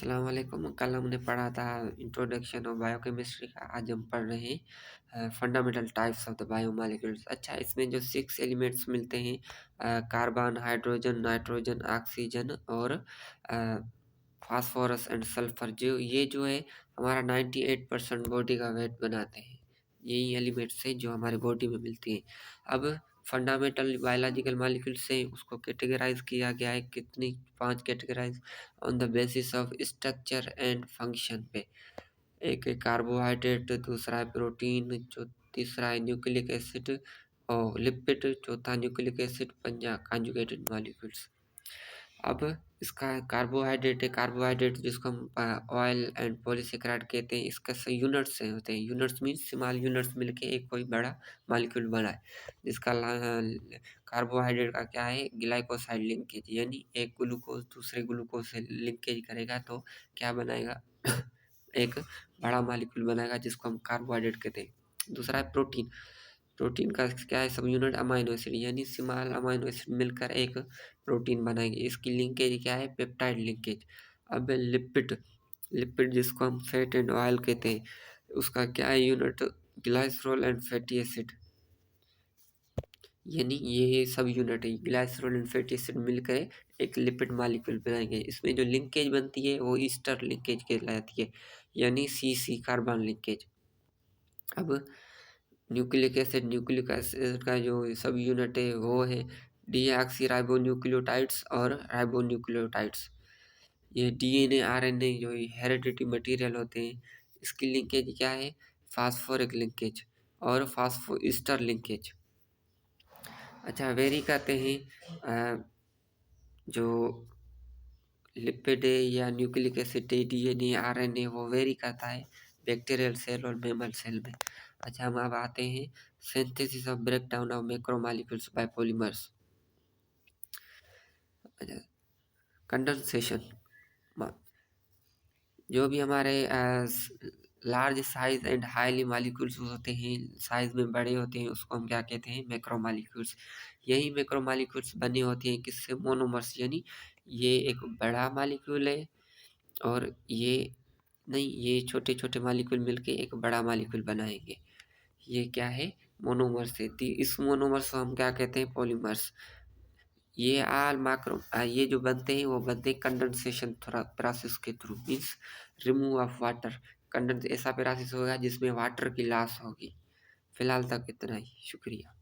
अस्सलाम वालेकुम। कल हमने पढ़ा था इंट्रोडक्शन ऑफ बायोकेमिस्ट्री का। आज हम पढ़ रहे हैं fundamental types of the biomolecules. अच्छा, इसमें जो 6 एलिमेंट्स मिलते हैं, कार्बन, हाइड्रोजन, नाइट्रोजन, ऑक्सीजन और फास्फोरस एंड सल्फर, ये जो है हमारा 98% बॉडी का वेट बनाते हैं। यही एलिमेंट्स हैं जो हमारे बॉडी में मिलती हैं। अब फंडामेंटल बायोलॉजिकल मॉलिक्यूल्स से उसको कैटेगराइज किया गया है। कितनी? 5 categorize on the basis of structure and function पे। एक है कार्बोहाइड्रेट, दूसरा है प्रोटीन, जो तीसरा है न्यूक्लिक एसिड और लिपिड, चौथा न्यूक्लिक एसिड, पंजा कॉन्जुगेटेड मॉलिक्यूल्स। अब इसका कार्बोहाइड्रेट है। कार्बोहाइड्रेट जिसको हम ऑयल एंड पॉलीसेकेराइड कहते हैं, इसका यूनिट्स से होते हैं। यूनिट्स मीन्स स्मॉल यूनिट्स मिलके एक कोई बड़ा मॉलिक्यूल बना है। जिसका कार्बोहाइड्रेट का क्या है, ग्लाइकोसाइड लिंकेज, यानी एक ग्लूकोज दूसरे ग्लूकोज से लिंकेज करेगा तो क्या बनाएगा एक बड़ा मॉलिक्यूल बनाएगा जिसको हम कार्बोहाइड्रेट कहते हैं। दूसरा है प्रोटीन। प्रोटीन का क्या है, सब यूनिट अमाइनो एसिड, यानी स्मॉल अमाइनो एसिड मिलकर एक प्रोटीन बनाएंगे। इसकी लिंकेज क्या है, पेप्टाइड लिंकेज। अब लिपिड। लिपिड जिसको हम फैट एंड ऑयल कहते हैं, उसका क्या है unit, glycerol and fatty acid, यानी ये सब यूनिट है। ग्लाइसरॉल एंड फैटी एसिड मिलकर एक लिपिड मॉलिक्यूल बनाएंगे। इसमें जो लिंकेज बनती है वो ईस्टर लिंकेज कहलाती है, यानी सी कार्बन लिंकेज। अब न्यूक्लिक एसिड का जो सब यूनिट है वो है डीऑक्सी राइबोन्यूक्लियोटाइड्स और राइबोन्यूक्लियोटाइड्स। ये डीएनए आरएनए जो हेरिडिटी मटेरियल होते हैं, इसकी लिंकेज क्या है, फास्फोरिक लिंकेज और फास्फोईस्टर लिंकेज। अच्छा, वेरी कहते हैं जो लिपिड है या न्यूक्लिक एसिड है, डीएनए आरएनए, वो वेरी करता है बैक्टीरियल सेल और मैमल सेल में। अच्छा, हम अब आते हैं synthesis of breakdown of macromolecules by polymers. Condensation, जो भी हमारे large size and highly molecules होते हैं, साइज में बड़े होते हैं, उसको हम क्या कहते हैं, मैक्रोमॉलिक्यूल्स। यही मैक्रोमॉलिक्यूल्स बनी होती हैं किससे, मोनोमर्स, यानी ये एक बड़ा मॉलिक्यूल है और ये नहीं, ये छोटे छोटे मॉलिक्यूल मिलके एक बड़ा मॉलिक्यूल बनाएंगे। ये क्या है, मोनोमर्स है। इस मोनोमर्स को हम क्या कहते हैं, पॉलीमर्स। ये आल मैक्रो ये जो बनते हैं वो बनते हैं कंडेंसेशन प्रोसेस के through, means remove of water. Condense ऐसा प्रोसेस होगा जिसमें वाटर की लॉस होगी। फिलहाल तक इतना ही, शुक्रिया।